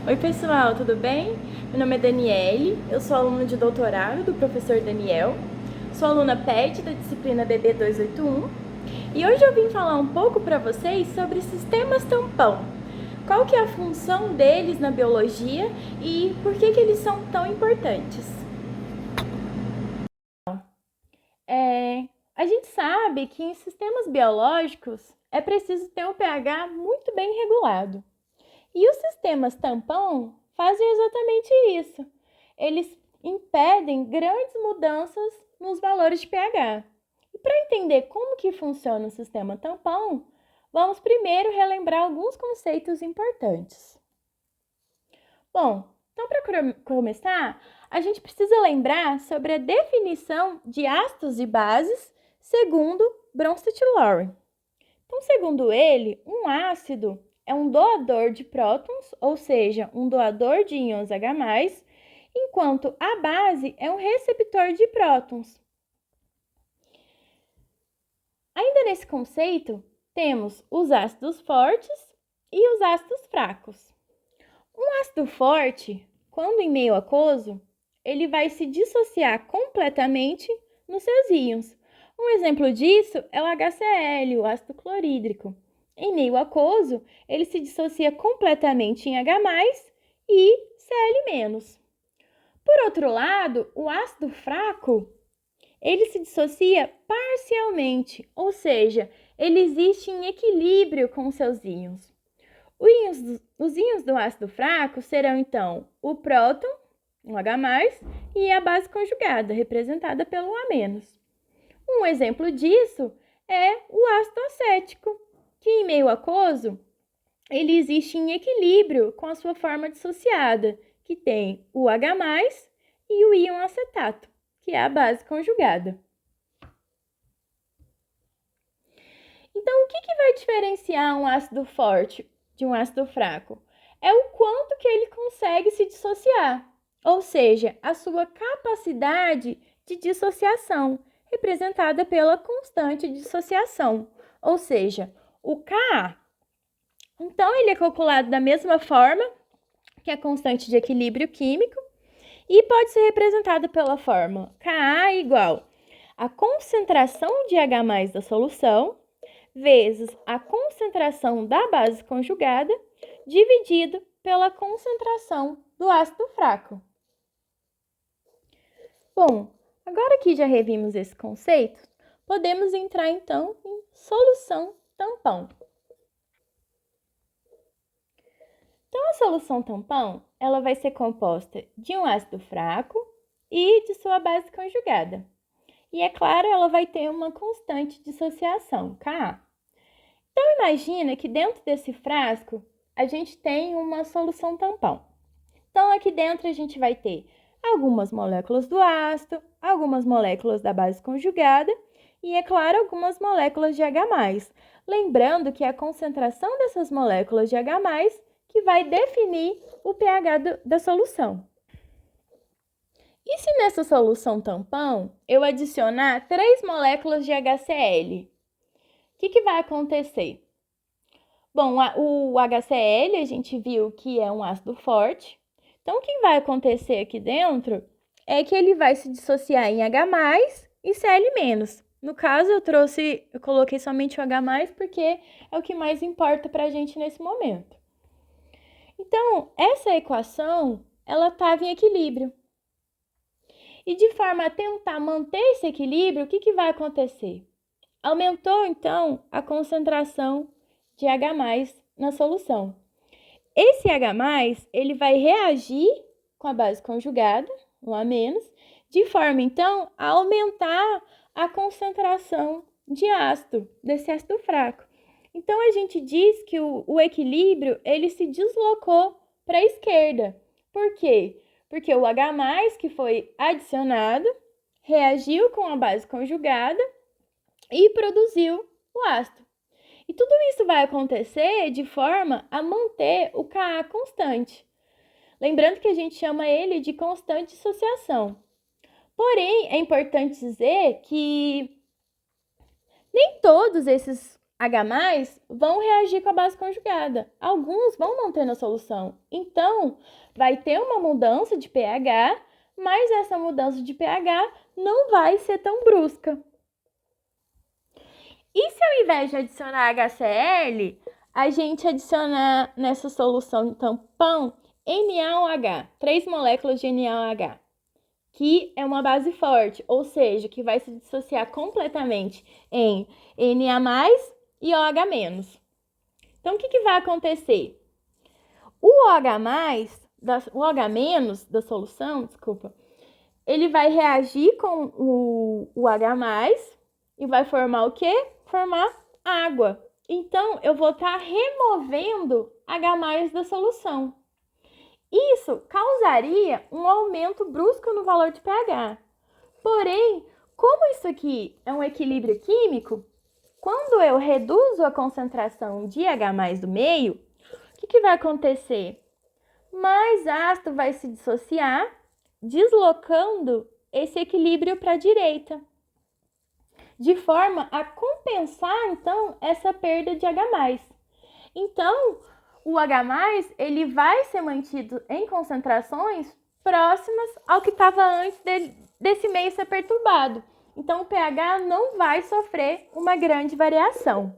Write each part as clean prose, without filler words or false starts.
Oi pessoal, tudo bem? Meu nome é Daniele, eu sou aluna de doutorado do professor Daniel, sou aluna PET da disciplina DD 281 e hoje eu vim falar um pouco para vocês sobre sistemas tampão. Qual que é a função deles na biologia e por que eles são tão importantes? A gente sabe que em sistemas biológicos é preciso ter um pH muito bem regulado. E os sistemas tampão fazem exatamente isso. Eles impedem grandes mudanças nos valores de pH. E para entender como que funciona o sistema tampão, vamos primeiro relembrar alguns conceitos importantes. Bom, então para começar, a gente precisa lembrar sobre a definição de ácidos e bases segundo Bronsted-Lawrence. Então, segundo ele, um ácido é um doador de prótons, ou seja, um doador de íons H+, enquanto a base é um receptor de prótons. Ainda nesse conceito, temos os ácidos fortes e os ácidos fracos. Um ácido forte, quando em meio aquoso, ele vai se dissociar completamente nos seus íons. Um exemplo disso é o HCl, o ácido clorídrico. Em meio aquoso, ele se dissocia completamente em H+, e Cl-. Por outro lado, o ácido fraco, ele se dissocia parcialmente, ou seja, ele existe em equilíbrio com seus íons. Os íons do ácido fraco serão, então, o próton, um H+, e a base conjugada, representada pelo A-. Um exemplo disso é o ácido acético, que em meio aquoso, ele existe em equilíbrio com a sua forma dissociada, que tem o H+, e o íon acetato, que é a base conjugada. Então, o que vai diferenciar um ácido forte de um ácido fraco? É o quanto que ele consegue se dissociar, ou seja, a sua capacidade de dissociação, representada pela constante de dissociação, ou seja, o Ka. Então, ele é calculado da mesma forma que a constante de equilíbrio químico e pode ser representado pela fórmula Ka igual a concentração de H+ da solução vezes a concentração da base conjugada dividido pela concentração do ácido fraco. Bom, agora que já revimos esse conceito, podemos entrar então em solução tampão. Então, a solução tampão, ela vai ser composta de um ácido fraco e de sua base conjugada. E, é claro, ela vai ter uma constante dissociação, Ka. Então, imagina que dentro desse frasco, a gente tem uma solução tampão. Então, aqui dentro a gente vai ter algumas moléculas do ácido, algumas moléculas da base conjugada e, é claro, algumas moléculas de H+. Lembrando que é a concentração dessas moléculas de H+, que vai definir o pH da solução. E se nessa solução tampão eu adicionar 3 moléculas de HCl? O que vai acontecer? Bom, o HCl a gente viu que é um ácido forte. Então, o que vai acontecer aqui dentro é que ele vai se dissociar em H+ e Cl-. No caso, eu coloquei somente o H+, porque é o que mais importa para a gente nesse momento. Então, essa equação, ela estava em equilíbrio. E de forma a tentar manter esse equilíbrio, o que vai acontecer? Aumentou, então, a concentração de H+ na solução. Esse H+, ele vai reagir com a base conjugada, o A-, de forma, então, a aumentar a concentração de ácido, desse ácido fraco. Então, a gente diz que o equilíbrio, ele se deslocou para a esquerda. Por quê? Porque o H+, que foi adicionado, reagiu com a base conjugada e produziu o ácido. E tudo isso vai acontecer de forma a manter o Ka constante. Lembrando que a gente chama ele de constante dissociação. Porém, é importante dizer que nem todos esses H+, vão reagir com a base conjugada. Alguns vão manter na solução. Então, vai ter uma mudança de pH, mas essa mudança de pH não vai ser tão brusca. E se ao invés de adicionar HCl, a gente adicionar nessa solução tampão NaOH, 3 moléculas de NaOH, que é uma base forte, ou seja, que vai se dissociar completamente em Na+, e OH-. Então, o que vai acontecer? O OH+, o OH- da solução, ele vai reagir com o H+, e vai formar o quê? Formar água. Então, eu vou estar removendo H+ da solução. Isso causaria um aumento brusco no valor de pH. Porém, como isso aqui é um equilíbrio químico, quando eu reduzo a concentração de H+ do meio, o que vai acontecer? Mais ácido vai se dissociar, deslocando esse equilíbrio para a direita, de forma a compensar, então, essa perda de H+. Então, o H+, ele vai ser mantido em concentrações próximas ao que estava antes desse meio ser perturbado. Então, o pH não vai sofrer uma grande variação.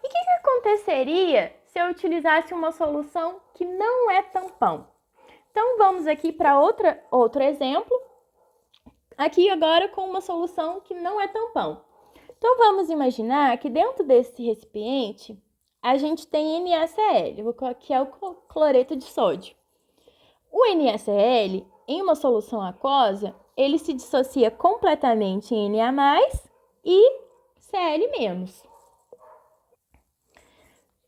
E o que aconteceria se eu utilizasse uma solução que não é tampão? Então, vamos aqui para outro exemplo. Aqui agora com uma solução que não é tampão. Então, vamos imaginar que dentro desse recipiente, a gente tem NaCl, que é o cloreto de sódio. O NaCl, em uma solução aquosa, ele se dissocia completamente em Na+, e Cl-.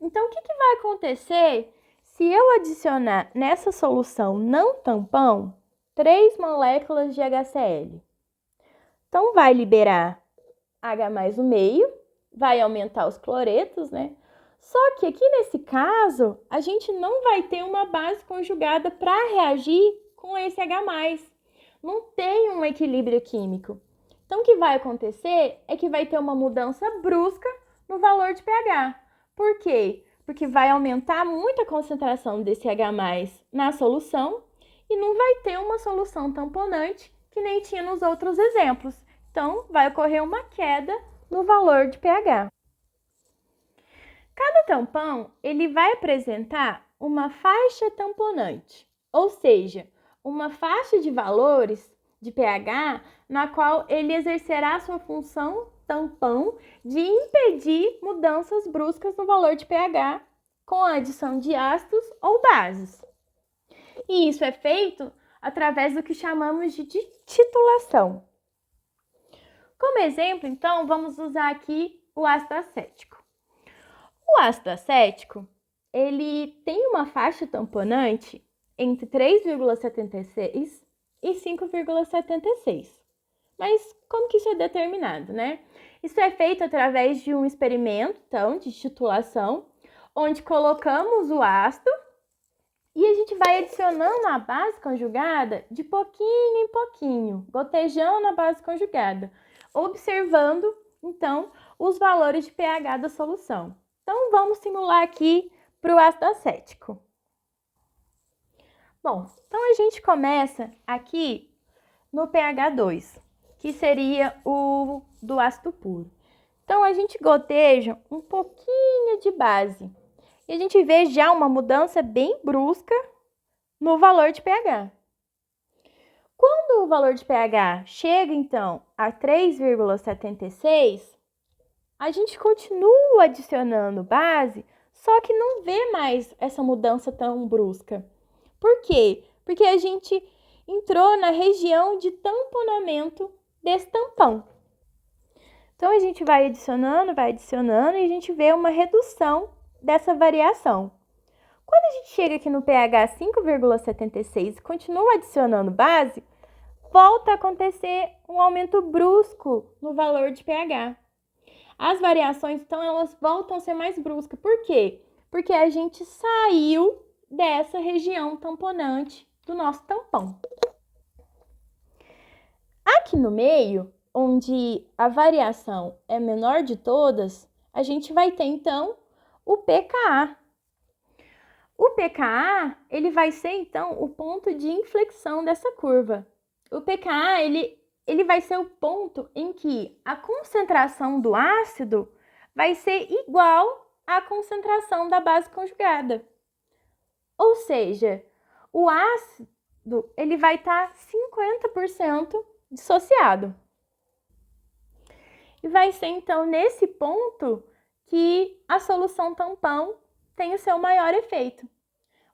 Então, o que vai acontecer se eu adicionar nessa solução não tampão 3 moléculas de HCl? Então, vai liberar H+ no meio, vai aumentar os cloretos, né? Só que aqui nesse caso, a gente não vai ter uma base conjugada para reagir com esse H+. Não tem um equilíbrio químico. Então, o que vai acontecer é que vai ter uma mudança brusca no valor de pH. Por quê? Porque vai aumentar muito a concentração desse H+ na solução e não vai ter uma solução tamponante que nem tinha nos outros exemplos. Então, vai ocorrer uma queda no valor de pH. Cada tampão, ele vai apresentar uma faixa tamponante, ou seja, uma faixa de valores de pH na qual ele exercerá sua função tampão de impedir mudanças bruscas no valor de pH com a adição de ácidos ou bases. E isso é feito através do que chamamos de titulação. Como exemplo, então, vamos usar aqui o ácido acético. O ácido acético, ele tem uma faixa tamponante entre 3,76 e 5,76. Mas como que isso é determinado, né? Isso é feito através de um experimento, então, de titulação, onde colocamos o ácido e a gente vai adicionando a base conjugada de pouquinho em pouquinho, gotejando a base conjugada, observando, então, os valores de pH da solução. Então, vamos simular aqui para o ácido acético. Bom, então a gente começa aqui no pH 2, que seria o do ácido puro. Então, a gente goteja um pouquinho de base e a gente vê já uma mudança bem brusca no valor de pH. Quando o valor de pH chega, então, a 3,76, a gente continua adicionando base, só que não vê mais essa mudança tão brusca. Por quê? Porque a gente entrou na região de tamponamento desse tampão. Então, a gente vai adicionando e a gente vê uma redução dessa variação. Quando a gente chega aqui no pH 5,76 e continua adicionando base, volta a acontecer um aumento brusco no valor de pH. As variações, então, elas voltam a ser mais bruscas. Por quê? Porque a gente saiu dessa região tamponante do nosso tampão. Aqui no meio, onde a variação é menor de todas, a gente vai ter, então, o pKa. O pKa, ele vai ser, então, o ponto de inflexão dessa curva. O pKa, ele vai ser o ponto em que a concentração do ácido vai ser igual à concentração da base conjugada. Ou seja, o ácido, ele vai estar 50% dissociado. E vai ser, então, nesse ponto que a solução tampão tem o seu maior efeito.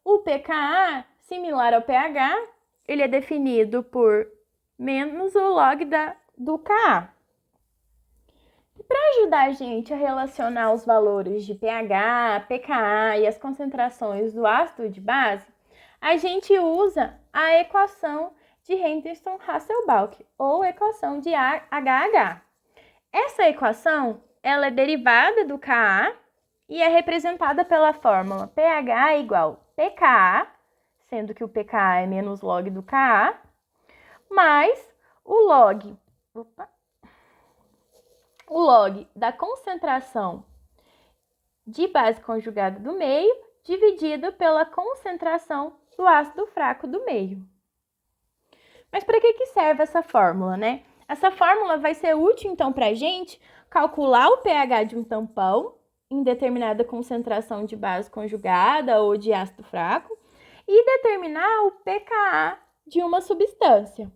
O pKa, similar ao pH, ele é definido por menos o log do Ka. Para ajudar a gente a relacionar os valores de pH, pKa e as concentrações do ácido de base, a gente usa a equação de Henderson-Hasselbalch, ou equação de HH. Essa equação, ela é derivada do Ka e é representada pela fórmula pH igual pKa, sendo que o pKa é menos log do Ka, mais o log da concentração de base conjugada do meio, dividido pela concentração do ácido fraco do meio. Mas para que serve essa fórmula, né? Essa fórmula vai ser útil, então, para a gente calcular o pH de um tampão em determinada concentração de base conjugada ou de ácido fraco e determinar o pKa de uma substância.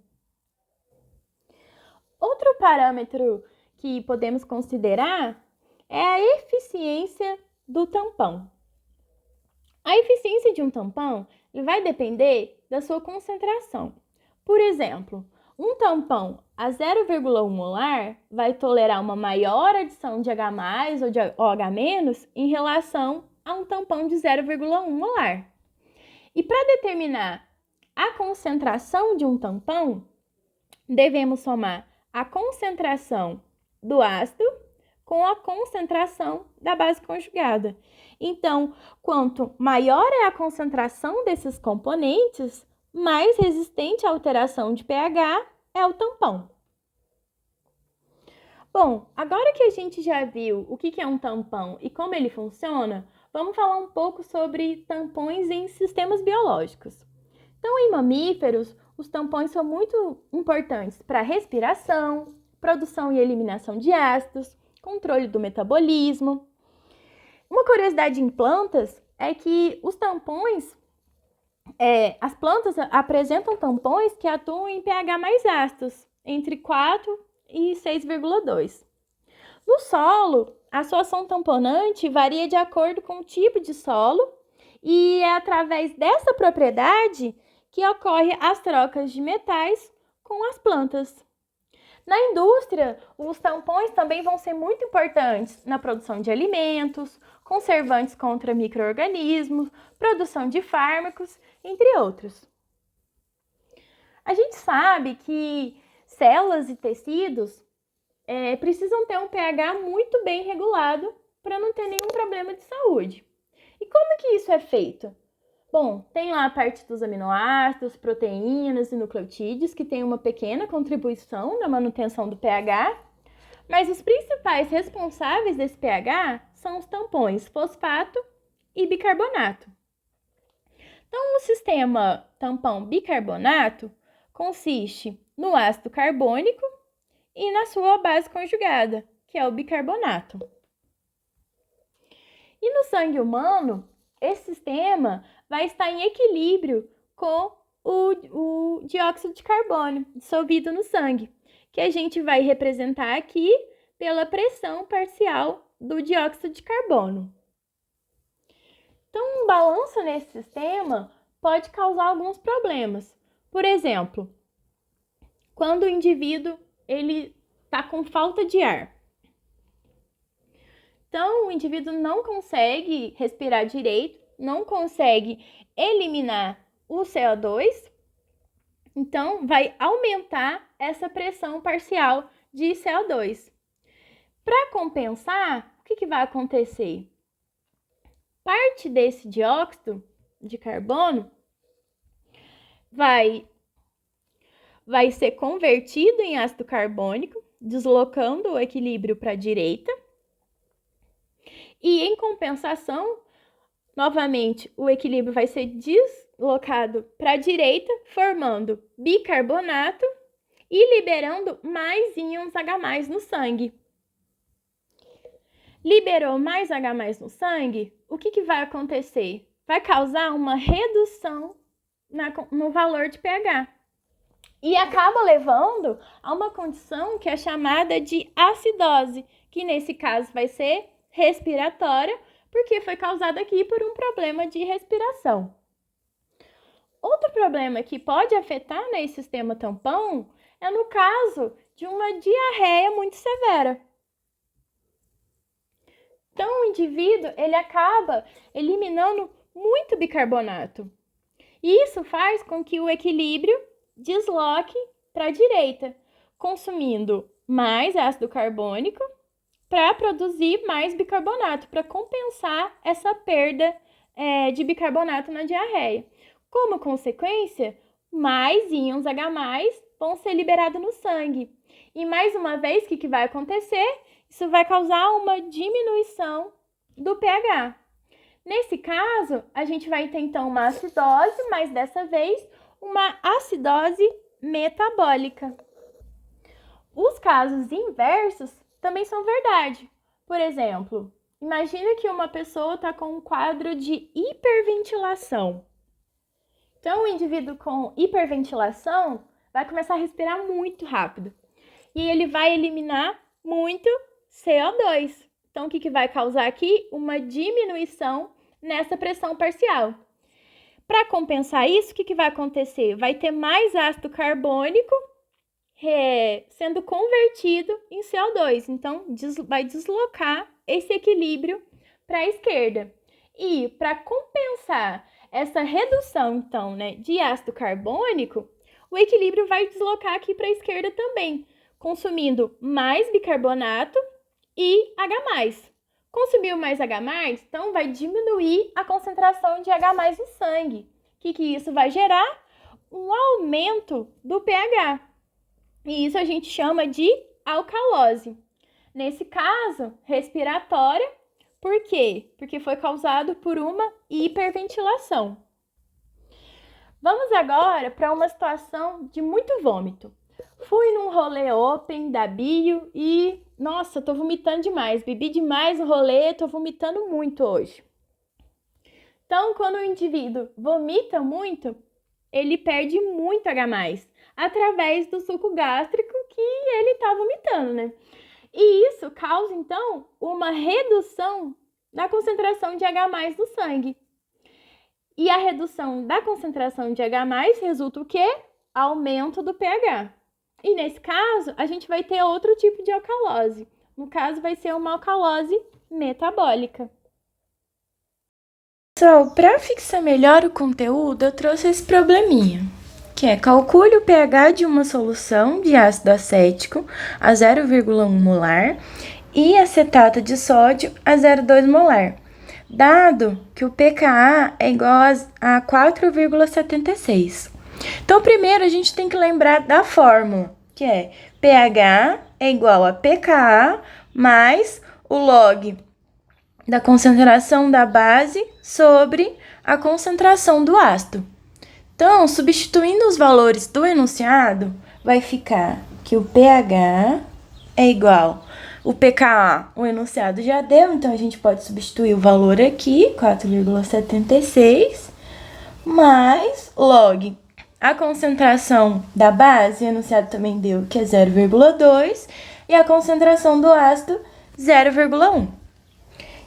Outro parâmetro que podemos considerar é a eficiência do tampão. A eficiência de um tampão vai depender da sua concentração. Por exemplo, um tampão a 0,1 molar vai tolerar uma maior adição de H+, ou de OH- em relação a um tampão de 0,1 molar. E para determinar a concentração de um tampão, devemos somar a concentração do ácido com a concentração da base conjugada. Então, quanto maior é a concentração desses componentes, mais resistente à alteração de pH é o tampão. Bom, agora que a gente já viu o que é um tampão e como ele funciona, vamos falar um pouco sobre tampões em sistemas biológicos. Então, em mamíferos, os tampões são muito importantes para respiração, produção e eliminação de ácidos, controle do metabolismo. Uma curiosidade em plantas é que os tampões, as plantas apresentam tampões que atuam em pH mais ácidos, entre 4 e 6,2. No solo, a sua ação tamponante varia de acordo com o tipo de solo e é através dessa propriedade que ocorre as trocas de metais com as plantas. Na indústria, os tampões também vão ser muito importantes na produção de alimentos, conservantes contra micro-organismos, produção de fármacos, entre outros. A gente sabe que células e tecidos precisam ter um pH muito bem regulado para não ter nenhum problema de saúde. E como que isso é feito? Bom, tem lá a parte dos aminoácidos, proteínas e nucleotídeos, que tem uma pequena contribuição na manutenção do pH, mas os principais responsáveis desse pH são os tampões fosfato e bicarbonato. Então, o sistema tampão bicarbonato consiste no ácido carbônico e na sua base conjugada, que é o bicarbonato. E no sangue humano, esse sistema vai estar em equilíbrio com o dióxido de carbono dissolvido no sangue, que a gente vai representar aqui pela pressão parcial do dióxido de carbono. Então, um balanço nesse sistema pode causar alguns problemas. Por exemplo, quando o indivíduo está com falta de ar. Então, o indivíduo não consegue respirar direito, não consegue eliminar o CO2, então vai aumentar essa pressão parcial de CO2. Para compensar, o que vai acontecer? Parte desse dióxido de carbono vai ser convertido em ácido carbônico, deslocando o equilíbrio para a direita. E em compensação, novamente, o equilíbrio vai ser deslocado para a direita, formando bicarbonato e liberando mais íons H+ no sangue. Liberou mais H+ no sangue, o que vai acontecer? Vai causar uma redução no valor de pH. E acaba levando a uma condição que é chamada de acidose, que nesse caso vai ser respiratória, porque foi causada aqui por um problema de respiração. Outro problema que pode afetar nesse sistema tampão é no caso de uma diarreia muito severa. Então, o indivíduo ele acaba eliminando muito bicarbonato. E isso faz com que o equilíbrio desloque para a direita, consumindo mais ácido carbônico para produzir mais bicarbonato, para compensar essa perda de bicarbonato na diarreia. Como consequência, mais íons H+ vão ser liberados no sangue. E mais uma vez, o que vai acontecer? Isso vai causar uma diminuição do pH. Nesse caso, a gente vai ter então uma acidose, mas dessa vez uma acidose metabólica. Os casos inversos também são verdade. Por exemplo, imagina que uma pessoa está com um quadro de hiperventilação. Então, o indivíduo com hiperventilação vai começar a respirar muito rápido. E ele vai eliminar muito CO2. Então, o que vai causar aqui? Uma diminuição nessa pressão parcial. Para compensar isso, o que vai acontecer? Vai ter mais ácido carbônico sendo convertido em CO2. Então, vai deslocar esse equilíbrio para a esquerda. E para compensar essa redução, então, de ácido carbônico, o equilíbrio vai deslocar aqui para a esquerda também, consumindo mais bicarbonato e H+. Consumiu mais H+, então vai diminuir a concentração de H+ no sangue. O que isso vai gerar? Um aumento do pH. E isso a gente chama de alcalose. Nesse caso, respiratória. Por quê? Porque foi causado por uma hiperventilação. Vamos agora para uma situação de muito vômito. Fui num rolê open da Bio e, nossa, tô vomitando demais. Bebi demais no rolê, tô vomitando muito hoje. Então, quando o indivíduo vomita muito, ele perde muito H+, através do suco gástrico que ele tá vomitando, E isso causa, então, uma redução da concentração de H+ no sangue. E a redução da concentração de H+ resulta o quê? Aumento do pH. E nesse caso, a gente vai ter outro tipo de alcalose. No caso, vai ser uma alcalose metabólica. Pessoal, para fixar melhor o conteúdo, eu trouxe esse probleminha, que é calcule o pH de uma solução de ácido acético a 0,1 molar e acetato de sódio a 0,2 molar, dado que o pKa é igual a 4,76. Então, primeiro a gente tem que lembrar da fórmula, que é pH é igual a pKa mais o log da concentração da base sobre a concentração do ácido. Então, substituindo os valores do enunciado, vai ficar que o pH é igual o pKa, o enunciado já deu, então a gente pode substituir o valor aqui, 4,76, mais log a concentração da base, o enunciado também deu, que é 0,2, e a concentração do ácido, 0,1.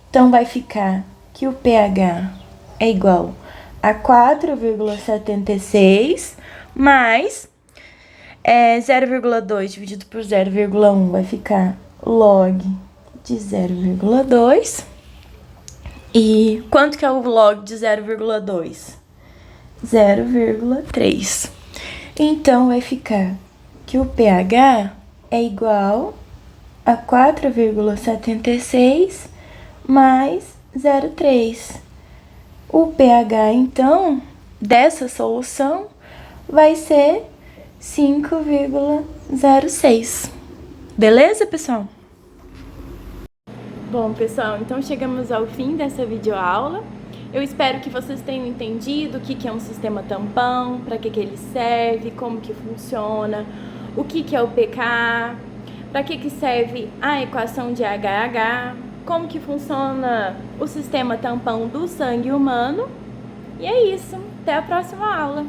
Então, vai ficar que o pH é igual a 4,76 mais 0,2 dividido por 0,1 vai ficar log de 0,2. E quanto que é o log de 0,2? 0,3. Então, vai ficar que o pH é igual a 4,76 mais 0,3. O pH, então, dessa solução vai ser 5,06. Beleza, pessoal? Bom, pessoal, então chegamos ao fim dessa videoaula. Eu espero que vocês tenham entendido o que é um sistema tampão, para que ele serve, como que funciona, o que é o pKa, para que serve a equação de HH, como que funciona o sistema tampão do sangue humano. E é isso. Até a próxima aula.